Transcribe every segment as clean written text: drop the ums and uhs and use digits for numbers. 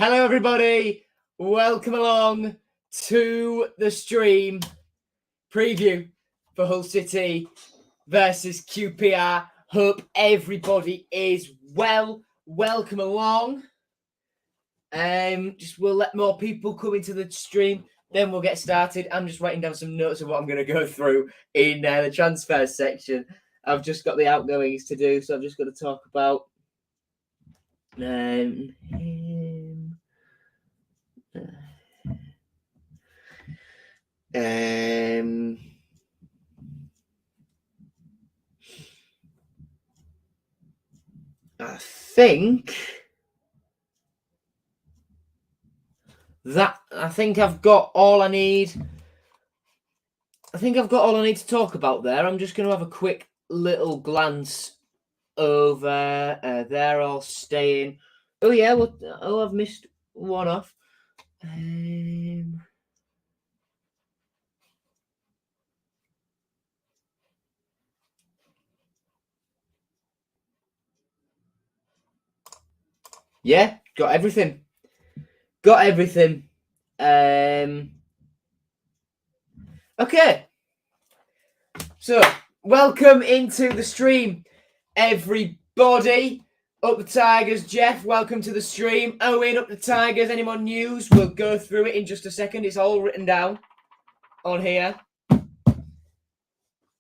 Hello, everybody. Welcome along to the stream preview for Hull City versus QPR. Hope everybody is well. Welcome along. We'll let more people come into the stream, then we'll get started. I'm just writing down some notes of what I'm going to go through in the transfer section. I've just got the outgoings to do, so I'm just going to talk about I think I've got all I need. I think I've got all I need to talk about there. I'm just going to have a quick little glance over. They're all staying. Oh yeah, I've missed one off. Yeah, got everything. Okay. So, welcome into the stream, everybody. Up the Tigers, Jeff, welcome to the stream. Owen, up the Tigers. Any more news? We'll go through it in just a second. It's all written down on here.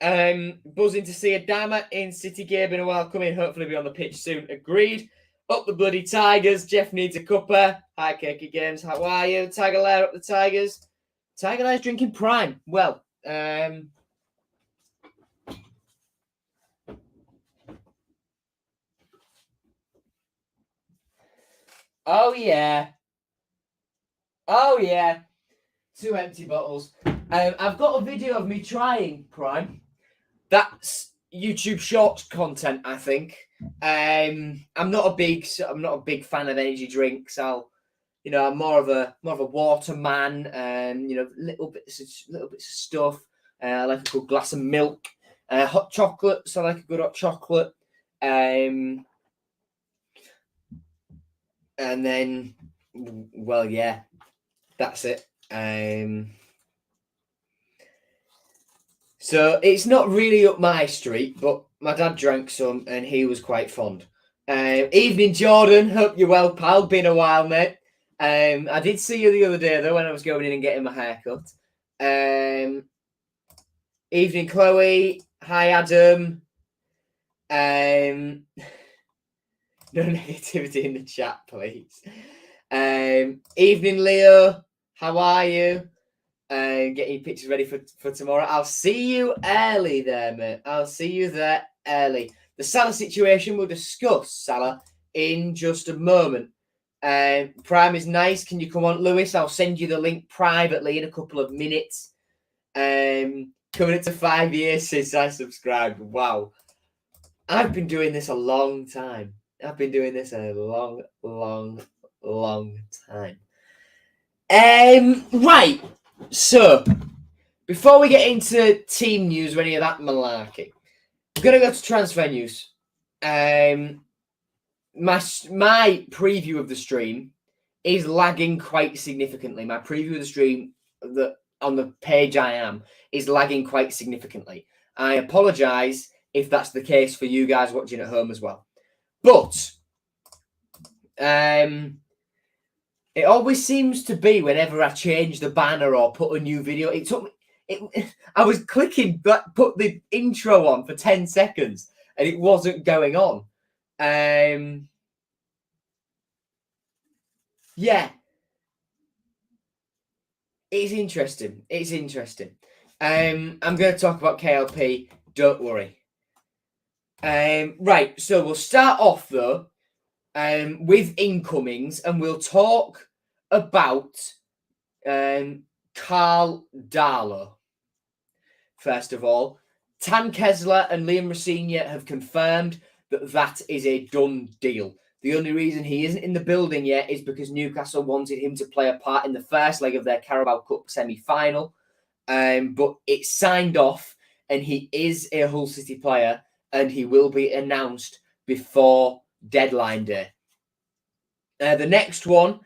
Buzzing to see Adama in City gear. Been a while coming. Hopefully be on the pitch soon. Agreed. Up the bloody Tigers. Jeff needs a cuppa. Hi, Cakey Games. How are you? Tiger Lair up the Tigers. Tiger Lair's drinking Prime. Well, oh yeah. 2 empty bottles. I've got a video of me trying Prime. That's YouTube Shorts content, I think. I'm not a big fan of energy drinks. I'm more of a water man. Little bits of stuff. I like a good glass of milk. Hot chocolates. I like a good hot chocolate. And then, well, yeah, that's it. So it's not really up my street, but my dad drank some and he was quite fond. Evening, Jordan. Hope you're well, pal. Been a while, mate. I did see you the other day, though, when I was going in and getting my haircut. Evening, Chloe. Hi, Adam. No negativity in the chat, please. Evening, Leo. How are you? Getting your pictures ready for tomorrow. I'll see you early there, mate. I'll see you there early. The Salah situation we'll discuss, Salah, in just a moment. Prime is nice. Can you come on, Lewis? I'll send you the link privately in a couple of minutes. Coming up to 5 years since I subscribed. Wow. I've been doing this a long time. I've been doing this a long time. Right. So, before we get into team news or any of that malarkey, I'm going to go to transfer news. My preview of the stream is lagging quite significantly. My preview of the stream on the page I am is lagging quite significantly. I apologise if that's the case for you guys watching at home as well. But it always seems to be whenever I change the banner or put a new video. I was clicking that, put the intro on for 10 seconds and it wasn't going on. Yeah. It's interesting. I'm going to talk about KLP. Don't worry. Right. So we'll start off though. With incomings, and we'll talk about Carl Darlow. First of all, Tan Kesler and Liam Rosenior have confirmed that is a done deal. The only reason he isn't in the building yet is because Newcastle wanted him to play a part in the first leg of their Carabao Cup semi-final. But it's signed off, and he is a Hull City player, and he will be announced before deadline day. The next one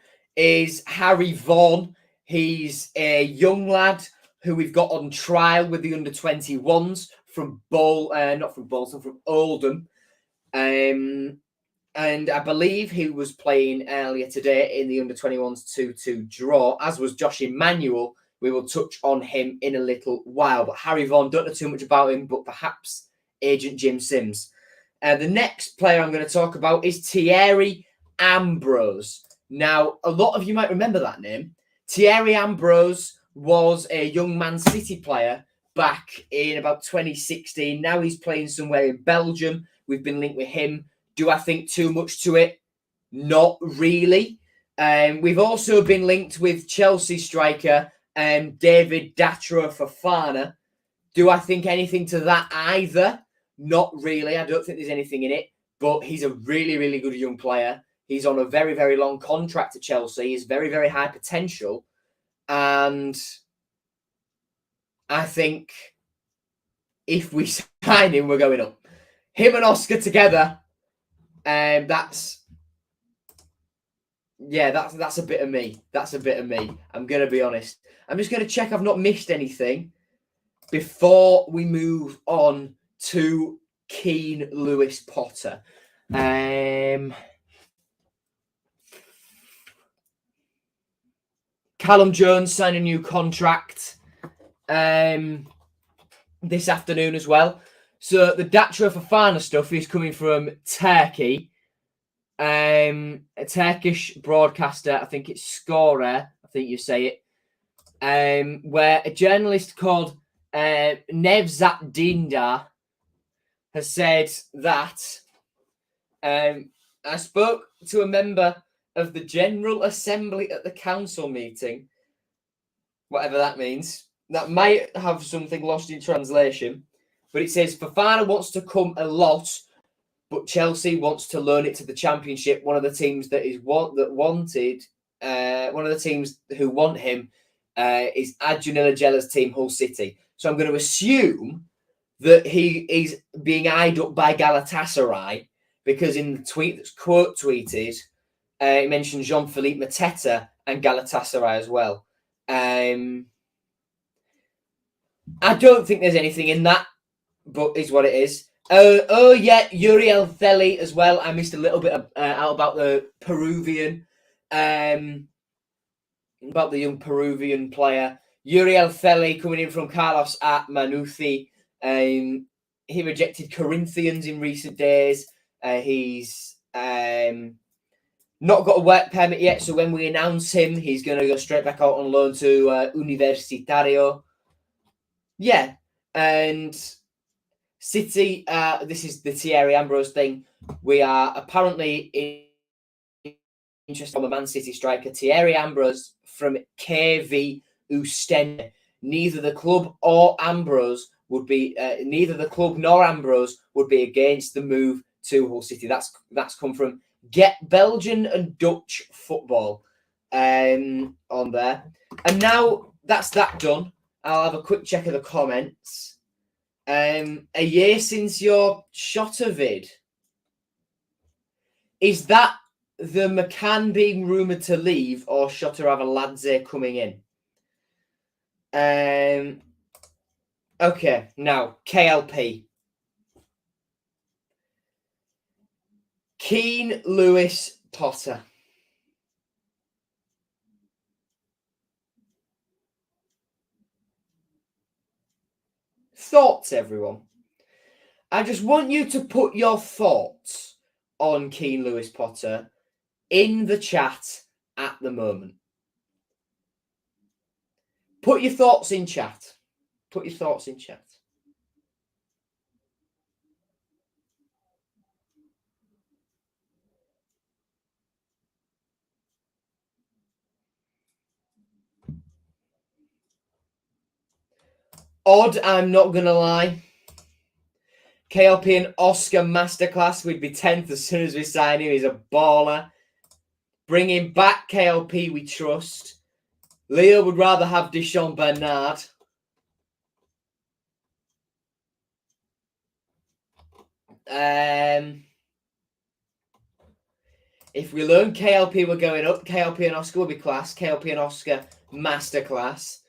If we learn KLP were going up, KLP and Oscar will be class. KLP and Oscar masterclass.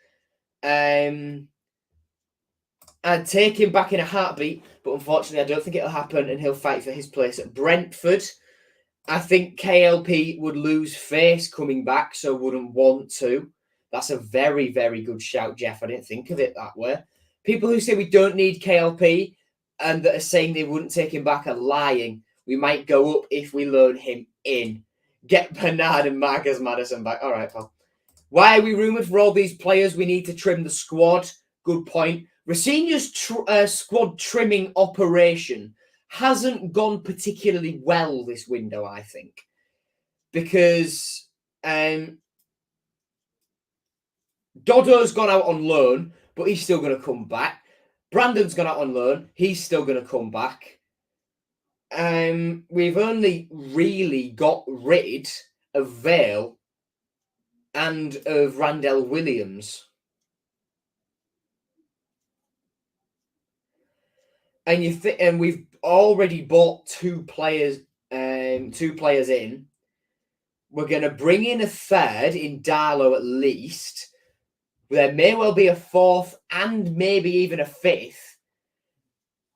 I'd take him back in a heartbeat, but unfortunately, I don't think it'll happen, and he'll fight for his place at Brentford. I think KLP would lose face coming back, so wouldn't want to. That's a very, very good shout, Jeff. I didn't think of it that way. People who say we don't need KLP and that are saying they wouldn't take him back are lying. We might go up if we loan him in. Get Bernard and Marcus Maddison back. All right, pal. Why are we rumoured for all these players? We need to trim the squad. Good point. Rafinha's squad trimming operation hasn't gone particularly well this window, I think, because Dodo's gone out on loan, but he's still going to come back. Brandon's gone out on loan. He's still going to come back. We've only really got rid of Vale and of Randell Williams. And we've already bought two players in. We're going to bring in a third in Darlow at least. There may well be a fourth and maybe even a fifth.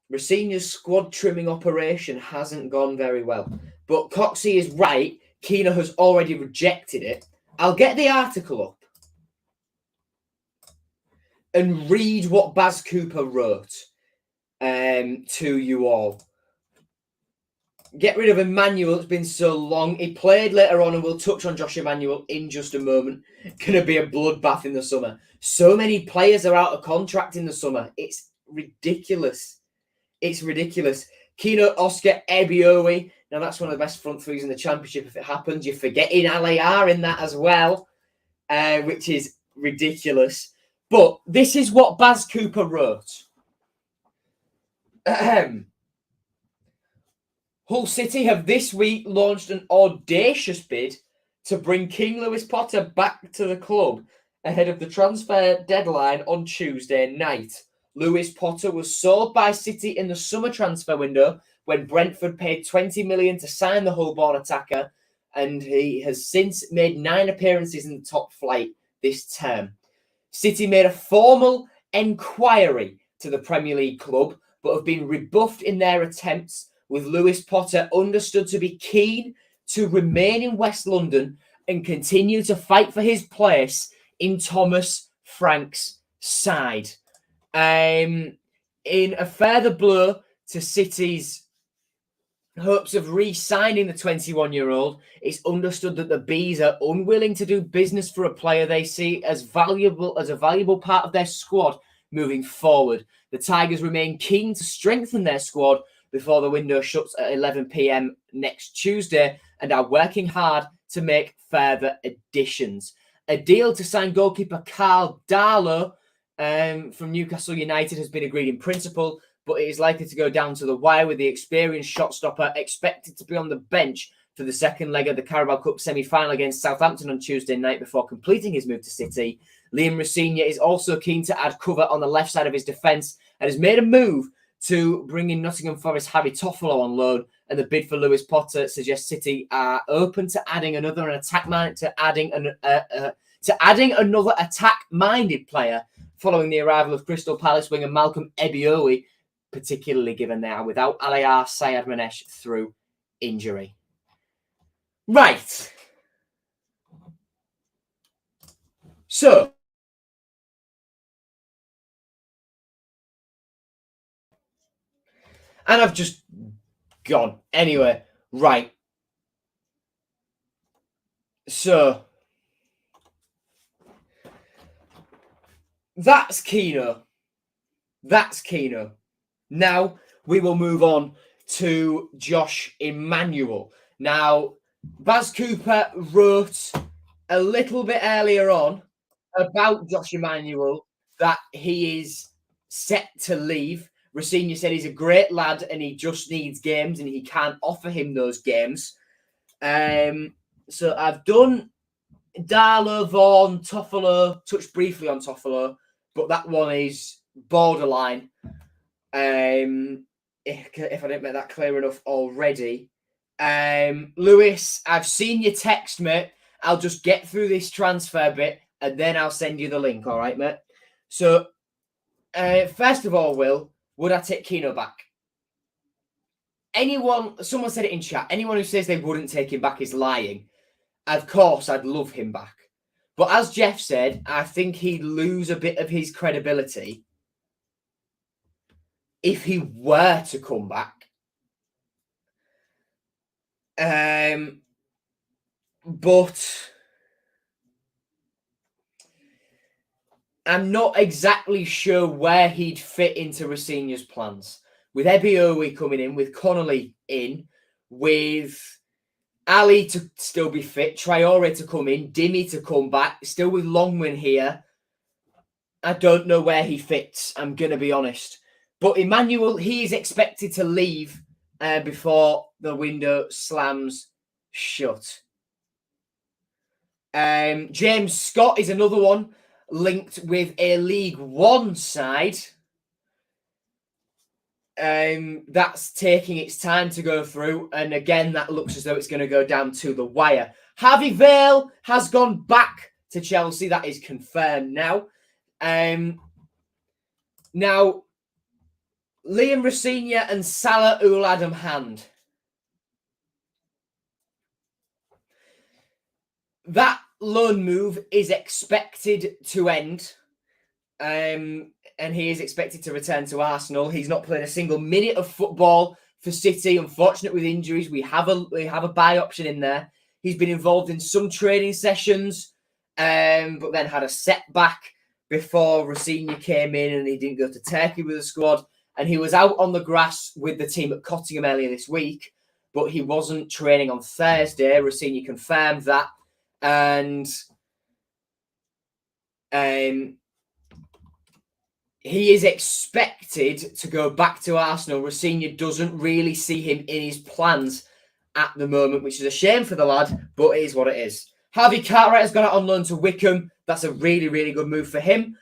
Rafinha's squad trimming operation hasn't gone very well. But Coxey is right. Keane has already rejected it. I'll get the article up and read what Baz Cooper wrote to you all. Get rid of Emmanuel. It's been so long. He played later on, and we'll touch on Josh Emmanuel in just a moment. Going to be a bloodbath in the summer. So many players are out of contract in the summer. It's ridiculous. It's ridiculous. Kino, Oscar, Ebiowi. Now, that's one of the best front threes in the Championship if it happens. You're forgetting Alayar in that as well, which is ridiculous. But this is what Baz Cooper wrote. Hull City have this week launched an audacious bid to bring Keane Lewis-Potter back to the club ahead of the transfer deadline on Tuesday night. Lewis-Potter was sold by City in the summer transfer window when Brentford paid $20 million to sign the Hull-born attacker, and he has since made 9 appearances in the top flight this term. City made a formal enquiry to the Premier League club, but have been rebuffed in their attempts, with Lewis-Potter understood to be keen to remain in West London and continue to fight for his place in Thomas Frank's side. In a further blow to City's hopes of re-signing the 21-year-old, it's understood that the Bees are unwilling to do business for a player they see as a valuable part of their squad moving forward. The Tigers remain keen to strengthen their squad before the window shuts at 11 p.m. next Tuesday and are working hard to make further additions. A deal to sign goalkeeper Carl Darlow from Newcastle United has been agreed in principle, but it is likely to go down to the wire, with the experienced shot stopper expected to be on the bench for the second leg of the Carabao Cup semi-final against Southampton on Tuesday night before completing his move to City. Liam Rafinha is also keen to add cover on the left side of his defence and has made a move to bring in Nottingham Forest Harry Toffolo on loan, and the bid for Lewis-Potter suggests City are open to adding another another attack-minded player following the arrival of Crystal Palace winger Malcolm Ebiowi, particularly given they are without Alayar Sayed-Manesh through injury. Right. So, and I've just gone. Anyway, right. So, that's Kino. Now, we will move on to Josh Emmanuel. Now, Baz Cooper wrote a little bit earlier on about Josh Emmanuel that he is set to leave. Rafinha said he's a great lad and he just needs games and he can't offer him those games. So I've done Darlow, Vaughan, Toffolo, touched briefly on Toffolo, but that one is borderline. If I didn't make that clear enough already. Lewis, I've seen your text, mate. I'll just get through this transfer bit and then I'll send you the link, all right, mate? So, first of all, Will, would I take Keane back? Someone said it in chat, anyone who says they wouldn't take him back is lying. Of course, I'd love him back. But as Jeff said, I think he'd lose a bit of his credibility if he were to come back. But I'm not exactly sure where he'd fit into Rosenior's plans. With Ebiowi coming in, with Connolly in, with Ali to still be fit, Traore to come in, Dimmy to come back, still with Longman here. I don't know where he fits, I'm going to be honest. But Emmanuel, he is expected to leave before the window slams shut. James Scott is another one linked with a League One side. That's taking its time to go through. And again, that looks as though it's going to go down to the wire. Harvey Vale has gone back to Chelsea. That is confirmed now. Now, Liam Rosenior and Salah Ul-Adam Hand. That loan move is expected to end. And he is expected to return to Arsenal. He's not played a single minute of football for City. Unfortunate with injuries. We have a buy option in there. He's been involved in some training sessions, but then had a setback before Rosenior came in and he didn't go to Turkey with the squad. And he was out on the grass with the team at Cottingham earlier this week, but he wasn't training on Thursday. Rosenior confirmed that. And he is expected to go back to Arsenal. Rosenior doesn't really see him in his plans at the moment, which is a shame for the lad, but it is what it is. Harvey Cartwright has gone out on loan to Wickham. That's a really, really good move for him.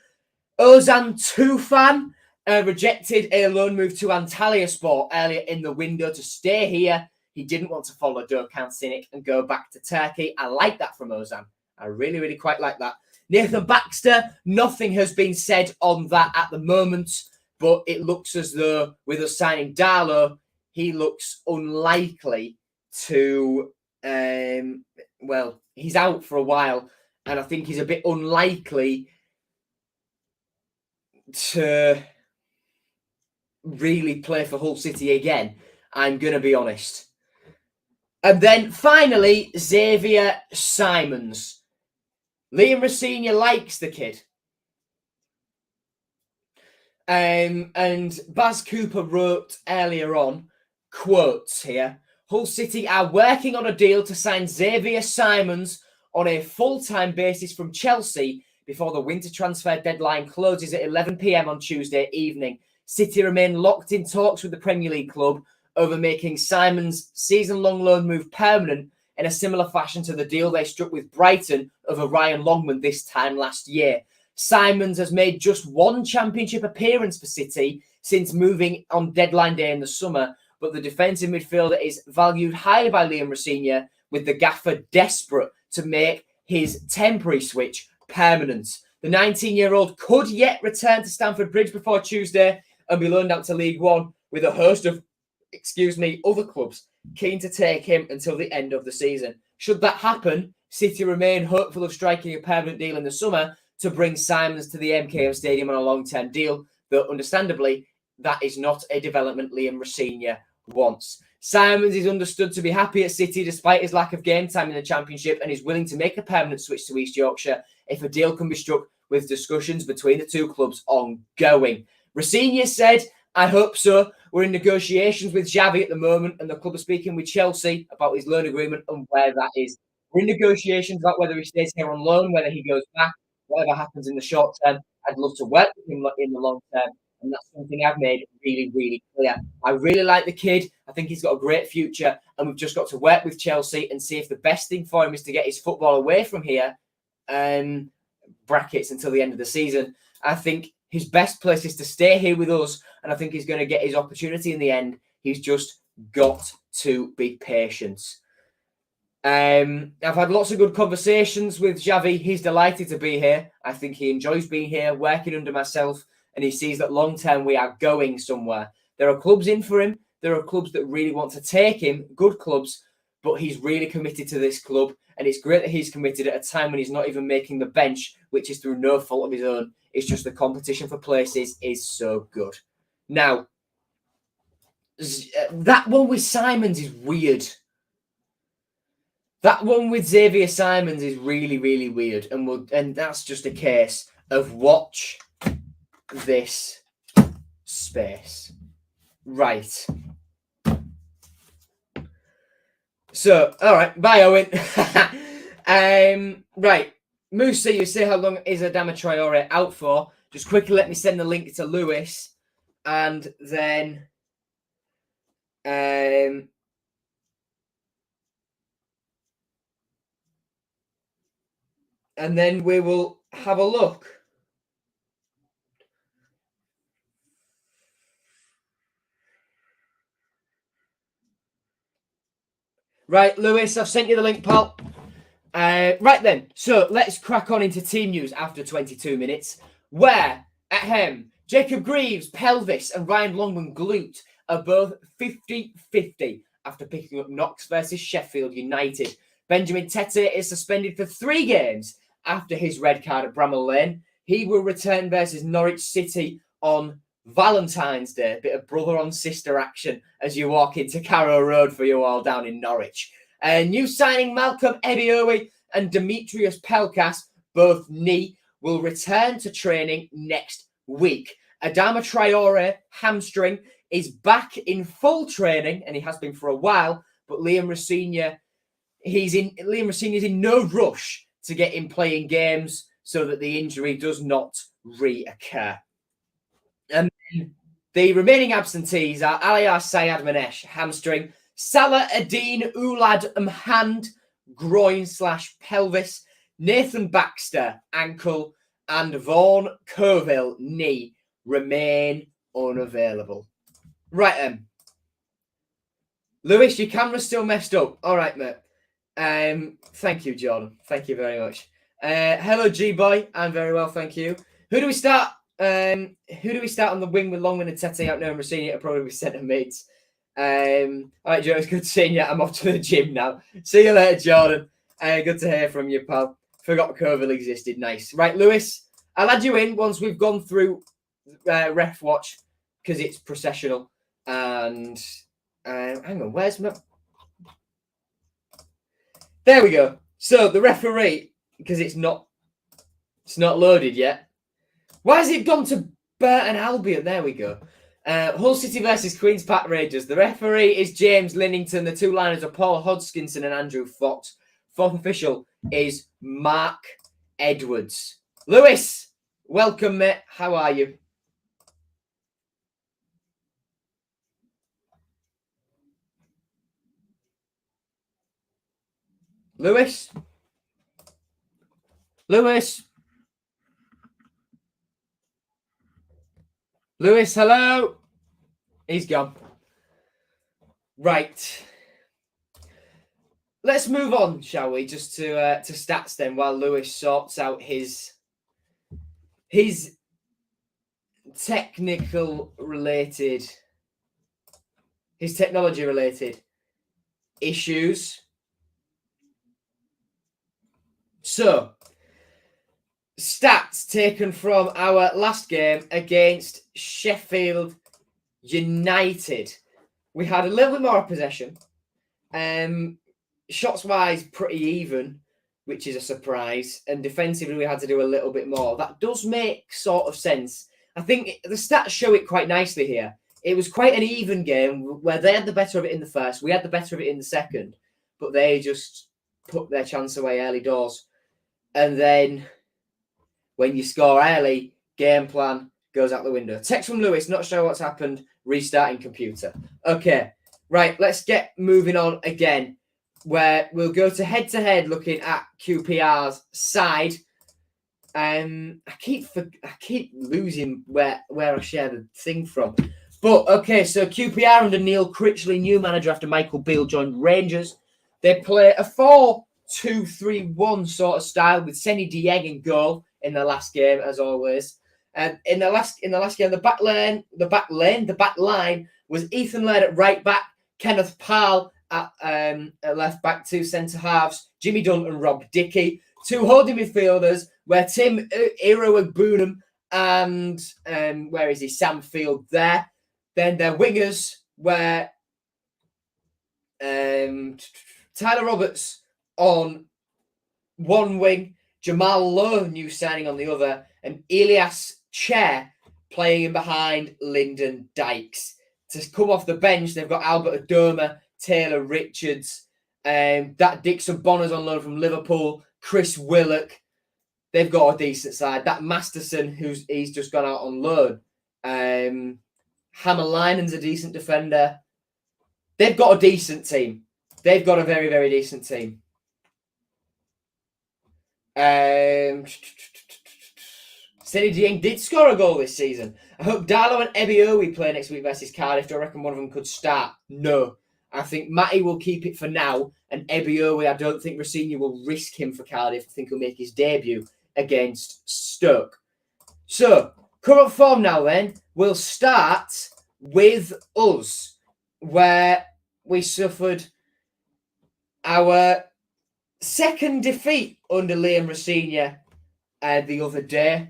Ozan Tufan rejected a loan move to Antalyaspor earlier in the window to stay here. He didn't want to follow Dokan Sinic and go back to Turkey. I like that from Ozan. I really, really quite like that. Nathan Baxter, nothing has been said on that at the moment, but it looks as though with us signing Darlow, he looks unlikely to, well, he's out for a while, and I think he's a bit unlikely to really play for Hull City again. I'm going to be honest. And then finally, Xavier Simons. Liam Rosenior likes the kid. And Baz Cooper wrote earlier on, quotes here, Hull City are working on a deal to sign Xavier Simons on a full-time basis from Chelsea before the winter transfer deadline closes at 11 p.m. on Tuesday evening. City remain locked in talks with the Premier League club over making Simons' season-long loan move permanent in a similar fashion to the deal they struck with Brighton over Ryan Longman this time last year. Simons has made just one championship appearance for City since moving on deadline day in the summer, but the defensive midfielder is valued highly by Liam Rosenior, with the gaffer desperate to make his temporary switch permanent. The 19-year-old could yet return to Stamford Bridge before Tuesday and be loaned out to League One, with a host of other clubs keen to take him until the end of the season. Should that happen, City remain hopeful of striking a permanent deal in the summer to bring Simons to the MKM Stadium on a long-term deal, though understandably, that is not a development Liam Rosenior wants. Simons is understood to be happy at City despite his lack of game time in the Championship and is willing to make a permanent switch to East Yorkshire if a deal can be struck, with discussions between the two clubs ongoing. Rosenior said, I hope so. We're in negotiations with Xavi at the moment, and the club are speaking with Chelsea about his loan agreement and where that is. We're in negotiations about whether he stays here on loan, whether he goes back, whatever happens in the short term. I'd love to work with him in the long term, and that's something I've made really, really clear. I really like the kid. I think he's got a great future, and we've just got to work with Chelsea and see if the best thing for him is to get his football away from here, brackets, until the end of the season. I think his best place is to stay here with us, and I think he's going to get his opportunity in the end. He's just got to be patient. I've had lots of good conversations with Xavi. He's delighted to be here. I think he enjoys being here, working under myself, and he sees that long term we are going somewhere. There are clubs in for him. There are clubs that really want to take him, good clubs, but he's really committed to this club. And it's great that he's committed at a time when he's not even making the bench, which is through no fault of his own. It's just the competition for places is so good. Now, that one with Simons is weird. That one with Xavier Simons is really, really weird. And that's just a case of watch this space. Right. So, all right. Bye, Owen. Right. Musa, you say how long is Adama Traore out for? Just quickly let me send the link to Lewis. And then... and then we will have a look. Right, Lewis, I've sent you the link, pal. Right then, so let's crack on into team news after 22 minutes, where, Jacob Greaves, pelvis, and Ryan Longman, glute, are both 50-50 after picking up knocks versus Sheffield United. Benjamin Tete is suspended for 3 games after his red card at Bramall Lane. He will return versus Norwich City on Valentine's Day. A bit of brother on sister action as you walk into Carrow Road for you all down in Norwich. New signing Malcolm Ebiowi and Demetrius Pelkas, both knee, will return to training next week. Adama Traore, hamstring, is back in full training, and he has been for a while, but Liam Rosenior is in no rush to get him playing games so that the injury does not reoccur. And the remaining absentees are Alias Sayad Manesh, hamstring, Salah Adine Ulad hand, groin/pelvis, Nathan Baxter, ankle, and Vaughan Coville, knee, remain unavailable. Right then. Lewis, your camera's still messed up. All right, mate. Thank you, Jordan. Thank you very much. Hello, G-Boy. I'm very well, thank you. Who do we start? On the wing with Longman and Tete out now and Rossini? It'll probably be centre mids. All right, Joe, it's good seeing you. I'm off to the gym now. See you later, Jordan. Good to hear from you, pal. Forgot Coville existed. Nice. Right, Lewis, I'll add you in once we've gone through Ref Watch because it's processional. And hang on, where's my... There we go. So the referee, because it's not loaded yet. Why has it gone to Burton Albion? There we go. Hull City versus Queen's Park Rangers. The referee is James Linnington. The 2 liners are Paul Hodgkinson and Andrew Fox. 4th official is Mark Edwards. Lewis, welcome, mate. How are you? Lewis? Lewis? Lewis, hello? He's gone. Right. Let's move on, shall we? Just to stats then, while Lewis sorts out his technology related issues. So, stats taken from our last game against Sheffield United. We had a little bit more possession. Shots-wise, pretty even, which is a surprise. And defensively, we had to do a little bit more. That does make sort of sense. I think the stats show it quite nicely here. It was quite an even game where they had the better of it in the first. We had the better of it in the second. But they just put their chance away early doors. And then when you score early, game plan goes out the window. Text from Lewis, not sure what's happened. Restarting computer. Okay, right, let's get moving on again, where we'll go to head looking at QPR's side. I keep losing where I share the thing from. But, okay, so QPR under Neil Critchley, new manager after Michael Beale joined Rangers. They play a 4-2-3-1 sort of style with Seny Dieng in goal in the last game, as always. And in the last game, the back line was Ethan Laird at right back, Kenneth Parle at left back, two centre halves, Jimmy Dunn and Rob Dickey. Two holding midfielders where Tim Iroegbunam and Sam Field there. Then their wingers were Tyler Roberts on one wing, Jamal Lowe, new signing, on the other, and Elias Chair playing in behind Lyndon Dykes. To come off the bench, they've got Albert Adoma, Taylor Richards, that Dixon Bonner's on loan from Liverpool, Chris Willock. They've got a decent side. That Masterson, he's just gone out on loan. Hammerlinen's a decent defender. They've got a decent team. They've got a very, very decent team. Seny Dieng did score a goal this season. I hope Darlow and Ebiowi play next week versus Cardiff. Do I reckon one of them could start? No. I think Matty will keep it for now, and Ebiowi, I don't think Rossini will risk him for Cardiff. I think he'll make his debut against Stoke. So, current form now then. We'll start with us, where we suffered our second defeat under Liam Rossini the other day.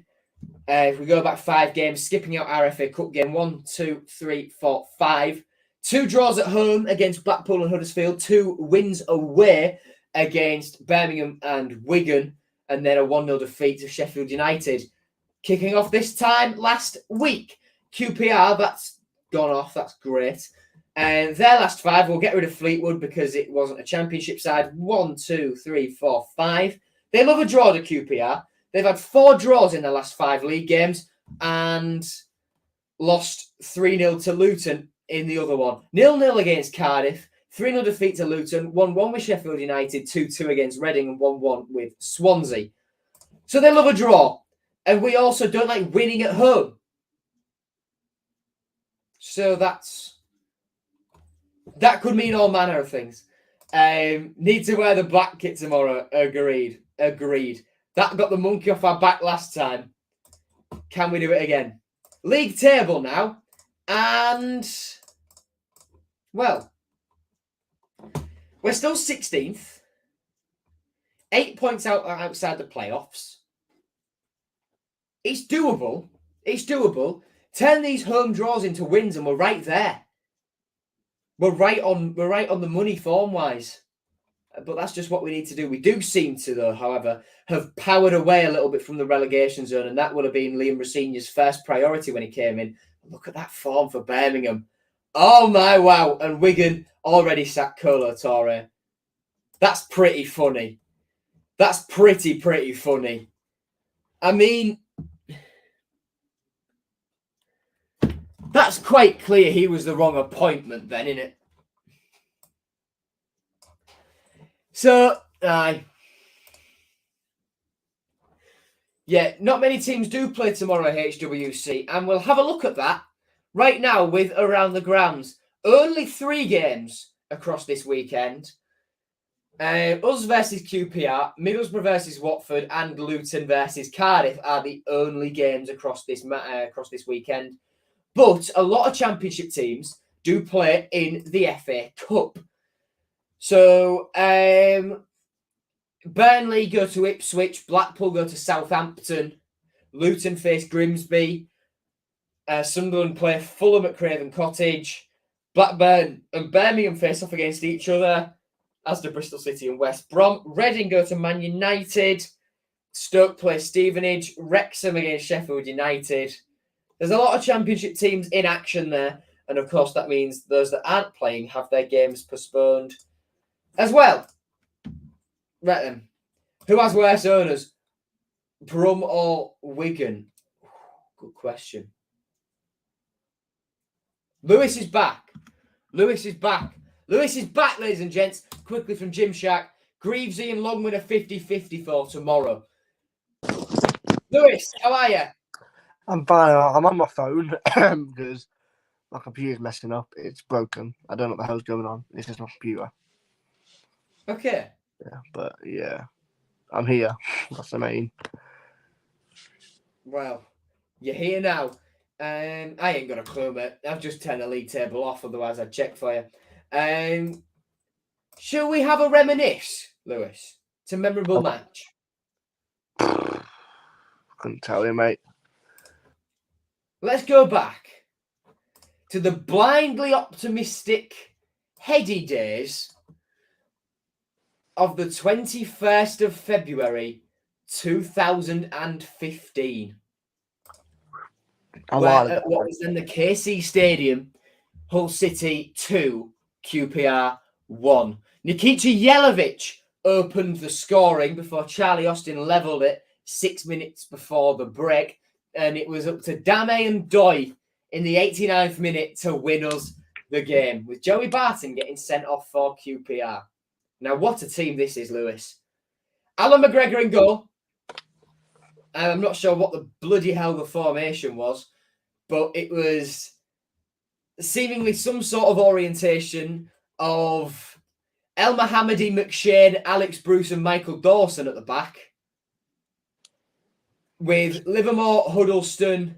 If we go back 5 games, skipping out RFA Cup game 1, 2, 3, 4, 5. 2 draws at home against Blackpool and Huddersfield. 2 wins away against Birmingham and Wigan. And then a 1-0 defeat to Sheffield United. Kicking off this time last week. QPR, that's gone off. That's great. And their last 5, we'll get rid of Fleetwood because it wasn't a championship side. 1, 2, 3, 4, 5. They love a draw to QPR. They've had 4 draws in their last 5 league games and lost 3-0 to Luton in the other one. 0-0 against Cardiff, 3-0 defeat to Luton, 1-1 with Sheffield United, 2-2 against Reading, and 1-1 with Swansea. So they love a draw. And we also don't like winning at home. So that could mean all manner of things. Need to wear the black kit tomorrow. Agreed. That got the monkey off our back last time. Can we do it again? League table now. And, well, we're still 16th. 8 points outside the playoffs. It's doable. Turn these home draws into wins and we're right there. We're right on the money form-wise. But that's just what we need to do. We do seem to, though, however, have powered away a little bit from the relegation zone, and that would have been Liam Rossini's first priority when he came in. Look at that form for Birmingham. Oh, my wow. And Wigan already sacked Colo Torre. That's pretty funny. That's pretty funny. I mean, that's quite clear he was the wrong appointment then, isn't it? So, yeah, not many teams do play tomorrow at HWC, and we'll have a look at that right now with Around the Grounds. Only 3 games across this weekend. Us versus QPR, Middlesbrough versus Watford, and Luton versus Cardiff are the only games across this weekend. But a lot of championship teams do play in the FA Cup. So, Burnley go to Ipswich, Blackpool go to Southampton, Luton face Grimsby, Sunderland play Fulham at Craven Cottage, Blackburn and Birmingham face off against each other, as do Bristol City and West Brom. Reading go to Man United, Stoke play Stevenage, Wrexham against Sheffield United. There's a lot of championship teams in action there, and of course that means those that aren't playing have their games postponed as well. Right then. Who has worse owners? Brum or Wigan? Good question. Lewis is back, ladies and gents. Quickly from Gymshark. Greavesy and Longman are 50-50 for tomorrow. Lewis, how are you? I'm fine. I'm on my phone because My computer's messing up. It's broken. I don't know what the hell's going on. This is my computer. Okay. Yeah, but yeah, I'm here. That's the main. Well, you're here now. I ain't got a clue, mate. I've just turned the league table off, otherwise I'd check for you. Shall we have a reminisce, Lewis? It's a memorable match. Couldn't tell you, mate. Let's go back to the blindly optimistic, heady days of the 21st of February 2015. Where at what was then the KC Stadium, Hull City 2, QPR 1. Nikita Jelavic opened the scoring before Charlie Austin levelled it 6 minutes before the break. And it was up to Dame and Doy in the 89th minute to win us the game, with Joey Barton getting sent off for QPR. Now, what a team this is, Lewis. Alan McGregor in goal. I'm not sure what the bloody hell the formation was, but it was seemingly some sort of orientation of El Mohammadi, McShane, Alex Bruce and Michael Dawson at the back, with Livermore, Huddleston.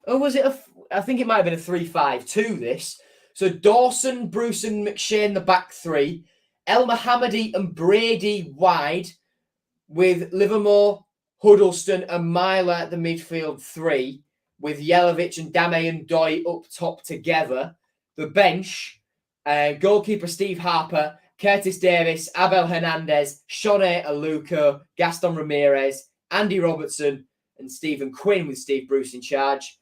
Oh, was it I think it might have been a 3-5-2 this. So Dawson, Bruce and McShane the back three, El Mohammadi and Brady wide, with Livermore, Huddleston and Myler at the midfield three, with Jelavic and Dame and Doy up top together. The bench, goalkeeper Steve Harper, Curtis Davis, Abel Hernandez, Shone Aluko, Gaston Ramirez, Andy Robertson and Stephen Quinn, with Steve Bruce in charge.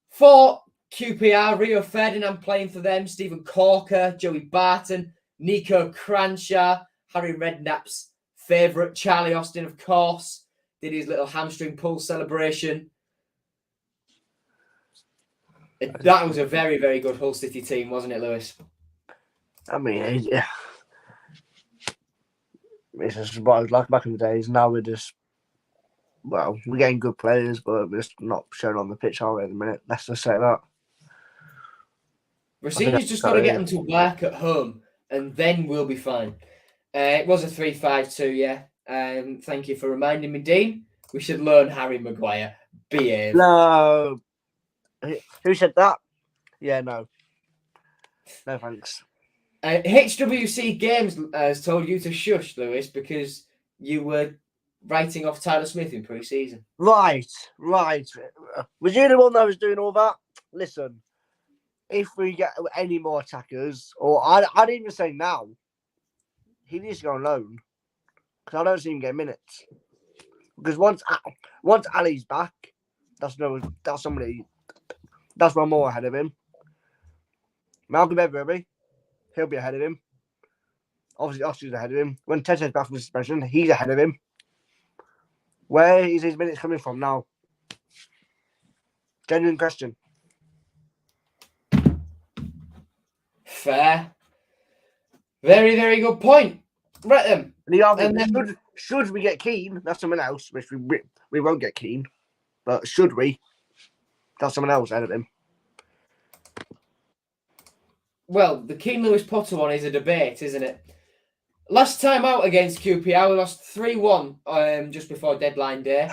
For QPR, Rio Ferdinand playing for them, Stephen Corker, Joey Barton, Nico Cranshaw, Harry Redknapp's favourite, Charlie Austin, of course, did his little hamstring pull celebration. That was a very, very good Hull City team, wasn't it, Lewis? I mean, yeah. It's just what it was like back in the days. Now we're just, well, we're getting good players, but we're just not showing on the pitch, are we, at the minute? Let's just say that. Rosini's just got to get them to work at home, and then we'll be fine. It was a 3-5-2, yeah. Thank you for reminding me, Dean. We should learn Harry Maguire. Behave. No. Who said that? Yeah, no. No, thanks. HWC Games has told you to shush, Lewis, because you were writing off Tyler Smith in pre-season. Right. Was you the one that was doing all that? Listen, if we get any more attackers, or I'd even say now, he needs to go on loan, because I don't see him get minutes. Because once Ali's back, that's somebody. That's one more ahead of him. Malcolm Everby, he'll be ahead of him. Obviously, Oscar's ahead of him. When Tete's back from suspension, he's ahead of him. Where is his minutes coming from now? Genuine question. Fair. Very, very good point. Right then. Should we get Keane? That's someone else, which we won't get Keane. But should we? That's someone else ahead of him. Well, the Keane Lewis-Potter one is a debate, isn't it? Last time out against QPR, we lost 3-1 just before deadline day.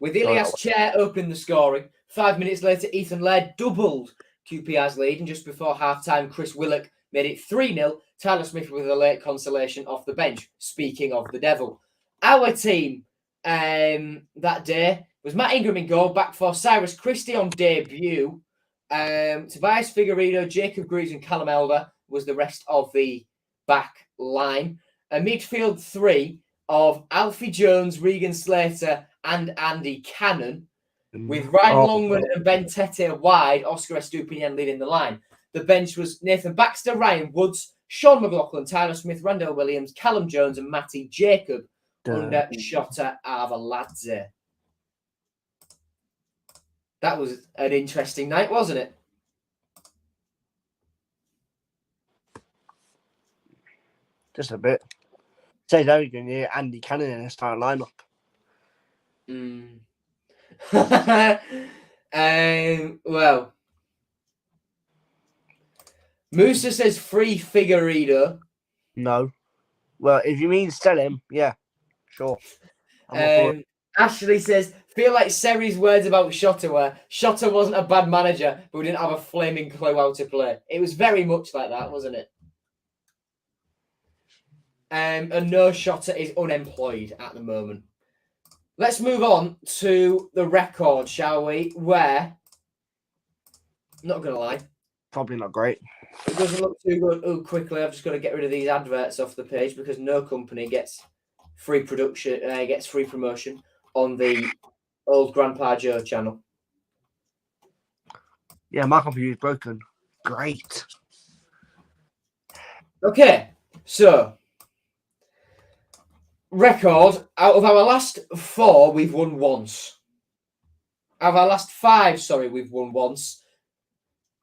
With Ilias Chair opening the scoring. 5 minutes later, Ethan Laird doubled QPR's lead. And just before half-time, Chris Willock made it 3-0. Tyler Smith with a late consolation off the bench. Speaking of the devil. Our team that day was Matt Ingram in goal, back for Cyrus Christie on debut. Tobias Figueiredo, Jacob Greaves and Callum Elder was the rest of the back line. A midfield three of Alfie Jones, Regan Slater and Andy Cannon, with Ryan Longman and Ben Tete wide, Oscar Estupinian leading the line. The bench was Nathan Baxter, Ryan Woods, Sean McLaughlin, Tyler Smith, Randall Williams, Callum Jones and Matty Jacob under Shota Arveladze. That was an interesting night, wasn't it? Just a bit. Says everything here. Andy Cannon in his starting lineup. Well, Musa says free Figueiredo. No. Well, if you mean sell him, yeah, sure. I'm all for it. Ashley says, feel like Seri's words about Shota were, Shota wasn't a bad manager, but we didn't have a flaming clue how to play. It was very much like that, wasn't it? And no, Shota is unemployed at the moment. Let's move on to the record, shall we? Where, not going to lie, Probably not great. it doesn't look too good. Oh, quickly, I've just got to get rid of these adverts off the page because no company gets free production, gets free promotion on the old Grandpa Joe channel. Yeah, my computer is broken. Great. Okay, so record, out of our last 4, we've won once. Out of our last 5, we've won once.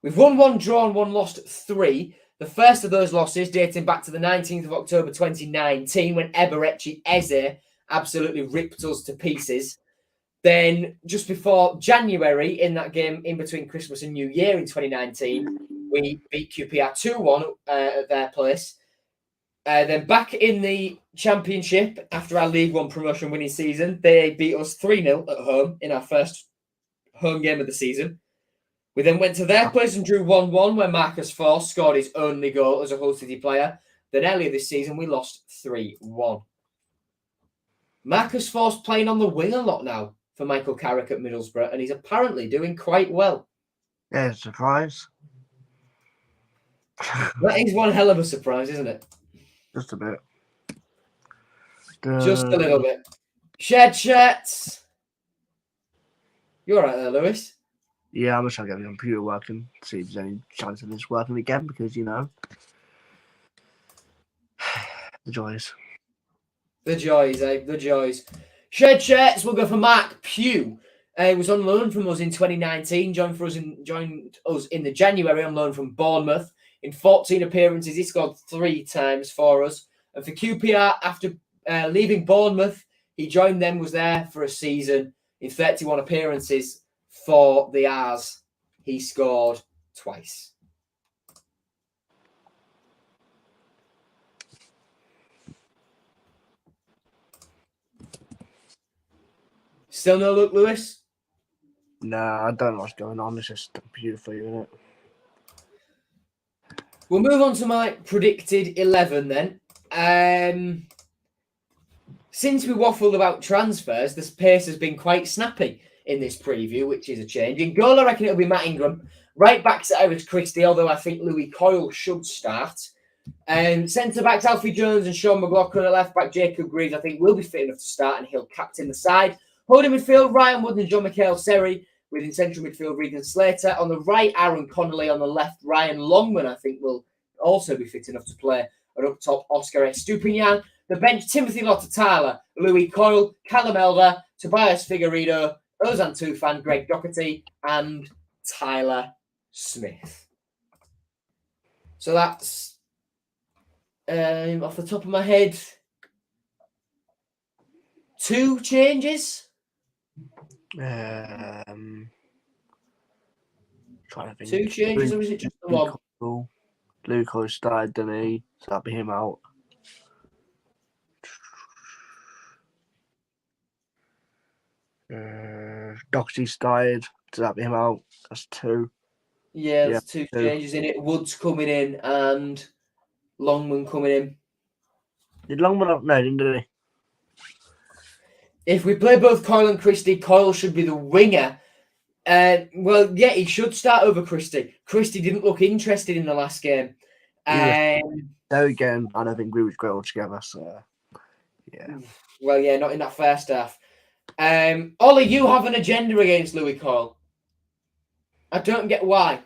We've won 1, drawn 1, lost 3. The first of those losses dating back to the 19th of October 2019 when Eberechi Eze absolutely ripped us to pieces. Then just before January, in that game in between Christmas and New Year in 2019, we beat QPR 2-1 at their place. Then back in the Championship, after our League One promotion winning season, they beat us 3-0 at home in our first home game of the season. We then went to their place and drew 1-1, where Marcus Forss scored his only goal as a Hull City player. Then earlier this season, we lost 3-1. Marcus Forss playing on the wing a lot now for Michael Carrick at Middlesbrough, and he's apparently doing quite well. Yeah, surprise. That is one hell of a surprise, isn't it? Just a bit. Just a little bit. Shed shirts. You're right there, Lewis. Yeah, I'm just trying to get the computer working. See if there's any chance of this working again because, you know, the joys. The joys, eh? The joys. Shed shirts will go for Mark Pugh. He was on loan from us in 2019. Joined us in the January on loan from Bournemouth. In 14 appearances, he scored 3 times for us. And for QPR, after leaving Bournemouth, he joined them, was there for a season. In 31 appearances for the R's, he scored twice. Still no look, Lewis? Nah, I don't know what's going on. It's just the computer for you, isn't it? We'll move on to my predicted 11 then. Since we waffled about transfers, this pace has been quite snappy in this preview, which is a change. In goal, I reckon it'll be Matt Ingram. Right backs at Irish Christie, although I think Louis Coyle should start. Centre-backs, Alfie Jones and Sean McLaughlin. At left-back, Jacob Greaves, I think, will be fit enough to start and he'll captain the side. Holding midfield, Ryan Wood and John-Michael Seri. Within central midfield, Regan Slater. On the right, Aaron Connolly. On the left, Ryan Longman, I think, will also be fit enough to play. And up top, Oscar Estupinian. The bench, Timothy Lotta-Tyler, Louis Coyle, Callum Elder, Tobias Figueiredo, Ozan Tufan, Greg Doherty, and Tyler Smith. So that's, off the top of my head, 2 changes. Trying to think. 2 changes, or is it just the one? Luke started, didn't he? So that'll be him out. Doxy started, so that'll be him out. That's 2. Yeah, there's 2 changes in it. Woods coming in and Longman coming in. Did Longman up? No, didn't he? If we play both Coyle and Christie, Coyle should be the winger. Well, yeah, he should start over Christie. Christie didn't look interested in the last game. There again, I don't think we was great altogether. So, yeah. Well, yeah, not in that first half. Ollie, you have an agenda against Louis Coyle. I don't get why.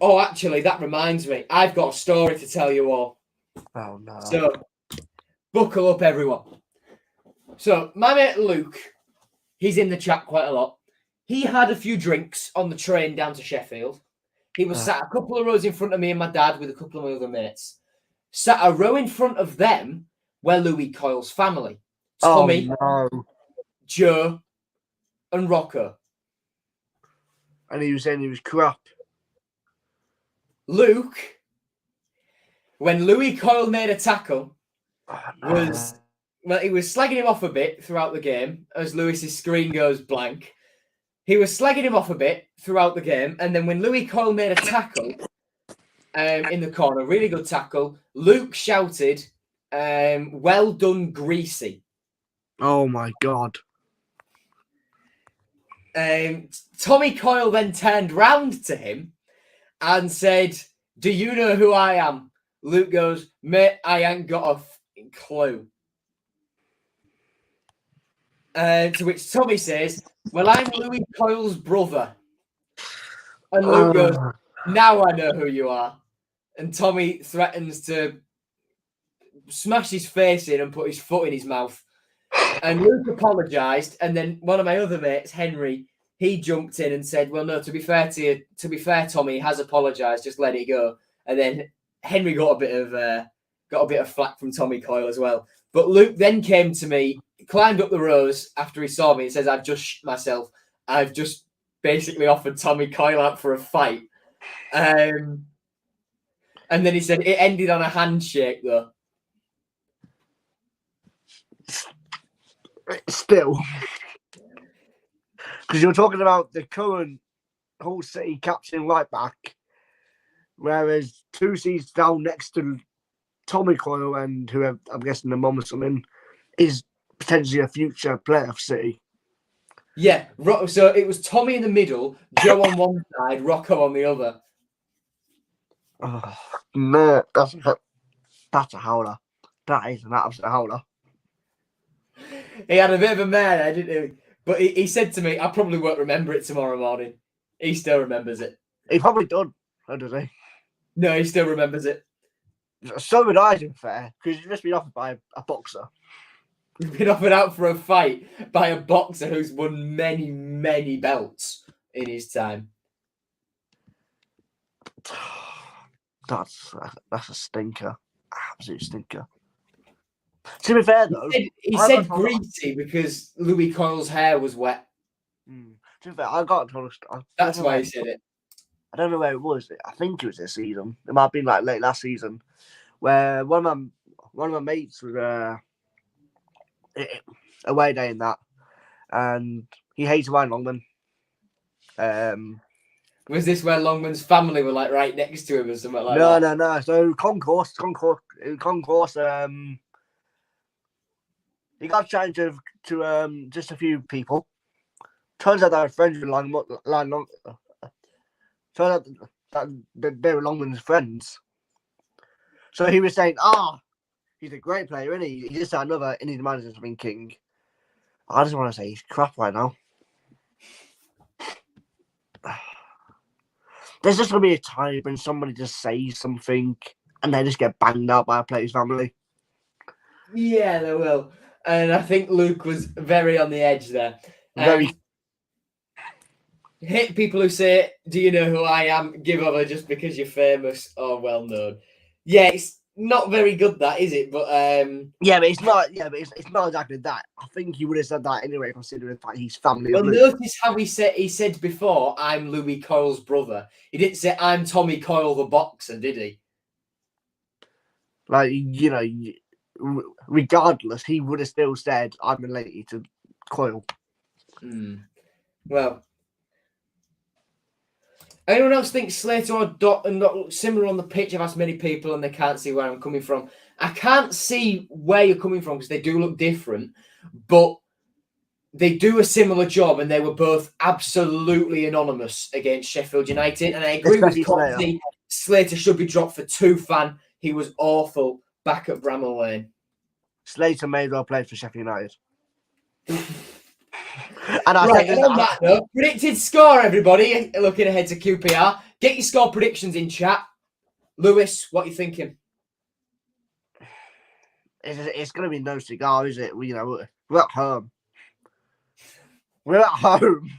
Oh, actually, that reminds me. I've got a story to tell you all. Oh, no. So, buckle up, everyone. So, my mate Luke, he's in the chat quite a lot. He had a few drinks on the train down to Sheffield. He was sat a couple of rows in front of me and my dad with a couple of my other mates. Sat a row in front of them were Louis Coyle's family. Tommy, no. Joe, and Rocco. And he was saying he was crap. Luke, when Louis Coyle made a tackle, he was slagging him off a bit throughout the game as Lewis's screen goes blank. He was slagging him off a bit throughout the game, and then when Louis Coyle made a tackle in the corner, really good tackle, Luke shouted, "Well done, Greasy." Oh my God. Tommy Coyle then turned round to him and said, "Do you know who I am?" Luke goes, "Mate, I ain't got a clue." To which Tommy says, "Well, I'm Louis Coyle's brother." And Luke goes, "Now I know who you are." And Tommy threatens to smash his face in and put his foot in his mouth. And Luke apologised. And then one of my other mates, Henry, he jumped in and said, "Well, no, to be fair, Tommy, he has apologised. Just let it go." And then Henry got a bit of flack from Tommy Coyle as well. But Luke then came to me, climbed up the rows after he saw me, and says, "I've just shit myself. I've just basically offered Tommy Coyle out for a fight." And then he said it ended on a handshake, though. Still, because you're talking about the current Hull City captain right back, whereas 2 seats down next to Tommy Coyle and who I'm guessing the mum or something is potentially a future player for City. Yeah, so it was Tommy in the middle, Joe on one side, Rocco on the other. Oh, no, that's a howler. That is an absolute howler. He had a bit of a mare there, didn't he? But he said to me, "I probably won't remember it tomorrow morning." He still remembers it. He probably done, does he? No, he still remembers it. So would I, to be fair, because you've just been offered by a boxer. You've been offered out for a fight by a boxer who's won many, many belts in his time. That's a stinker. Absolute stinker. To be fair, though, he said greasy because Louis Coyle's hair was wet. To be fair, I got to understand. That's why he said it. I don't know where it was. I think it was this season. It might have been like late last season, where one of my mates was away day in that, and he hated Ryan Longman. Was this where Longman's family were like right next to him or something like that? No. So concourse. He got chatting to just a few people. Turns out they were friends with Long. Turns out that they were Longman's friends. So he was saying, he's a great player, isn't he? He's just another Indian manager thinking, I just want to say he's crap right now. There's just going to be a time when somebody just says something and they just get banged out by a player's family. Yeah, there will. And I think Luke was very on the edge there. Hit people who say, "Do you know who I am? Give over just because you're famous or well known." Yeah, it's not very good, that is it? But but it's not. Yeah, but it's not exactly that. I think he would have said that anyway, considering that he's family. Well, notice how he said before, "I'm Louis Coyle's brother." He didn't say, "I'm Tommy Coyle the boxer," did he? Like, regardless, he would have still said, "I'm related to Coyle." Well, anyone else think Slater or Dot are not similar on the pitch? I've asked many people and they can't see where I'm coming from. I can't see where you're coming from because they do look different, but they do a similar job and they were both absolutely anonymous against Sheffield United. And I agree with Coxey. Slater should be dropped for 2 fan. He was awful back at Bramall Lane. Slater may well play for Sheffield United. Predicted score, everybody. Looking ahead to QPR. Get your score predictions in chat. Lewis, what are you thinking? It's going to be no cigar, is it? We're at home. We're at home.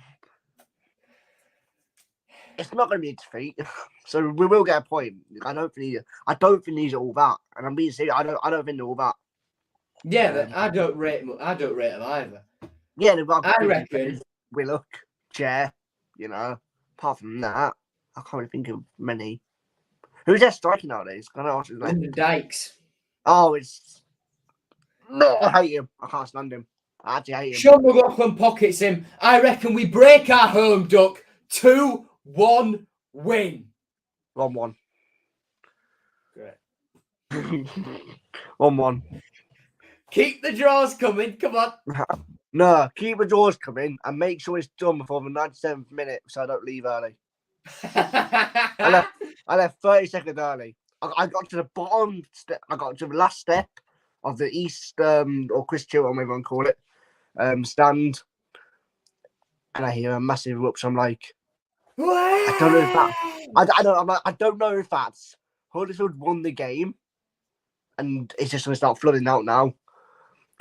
It's not going to be a defeat, so we will get a point. I don't think he's all that, and I'm being serious. I don't think they're all that. Yeah, I don't rate them either. Yeah, I reckon Willock, Chair, apart from that, I can't really think of many. Who's their striker nowadays? I don't know what's his name. Lyndon Dykes. Oh, no, I hate him. I can't stand him. I actually hate him. Sean McLaughlin pockets him. I reckon we break our home duck. 2-1 win. 1-1. Great. 1-1. Keep the draws coming. Come on. No, keep the draws coming and make sure it's done before the 97th minute so I don't leave early. I left 30 seconds early. I got to the bottom step. I got to the last step of the East or Chris Chilwell, whatever you want to call it, stand, and I hear a massive eruption. I'm like, I don't know if that. I don't know if that's Huddersfield won the game, and it's just going to start flooding out now.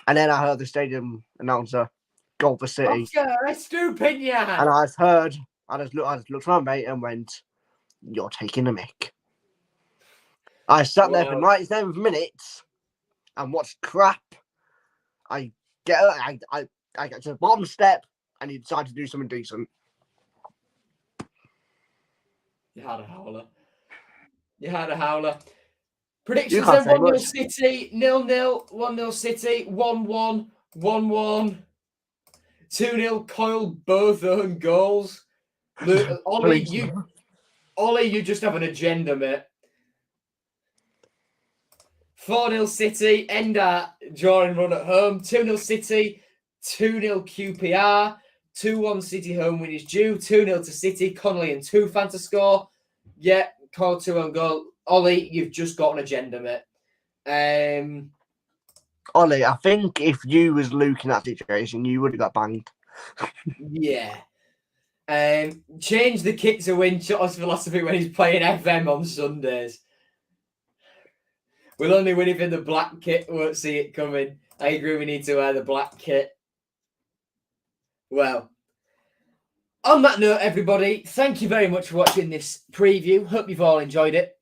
And then I heard the stadium announcer, "Goal for City." Stupid, yeah. And I just looked at my mate and went, "You're taking a mick." I sat there for 97 minutes and watched crap. I get to the bottom step and he decided to do something decent. You had a howler. Predictions can't then: say 1-0 much. City, 0-0, 1-0 City, 1-1, 1-1, 2-0 Coyle, both own goals. Ollie, you just have an agenda, mate. 4-0 City, end our drawing run at home. 2-0 City, 2-0 QPR, 2-1 City home win is due. 2-0 to City, Connolly and Tufan to score. Yeah, Cole 2-1 goal. Ollie, you've just got an agenda, mate. Ollie, I think if you was Luke in that situation, you would have got banged. Yeah. Change the kit to win Shot's philosophy when he's playing FM on Sundays. We'll only win if in the black kit. Won't see it coming. I agree we need to wear the black kit. Well, on that note, everybody, thank you very much for watching this preview. Hope you've all enjoyed it.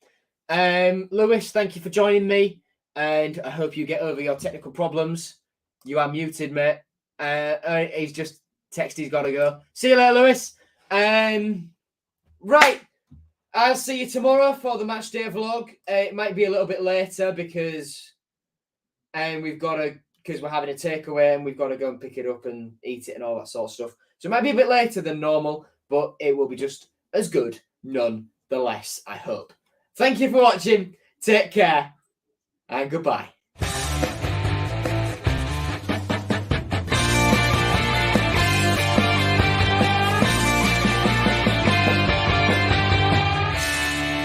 Lewis, thank you for joining me. And I hope you get over your technical problems. You are muted, mate. He's just texted he's got to go. See you later, Lewis. Right. I'll see you tomorrow for the Matchday vlog. It might be a little bit later because we're having a takeaway and we've got to go and pick it up and eat it and all that sort of stuff. So it might be a bit later than normal, but it will be just as good, nonetheless, I hope. Thank you for watching. Take care and goodbye.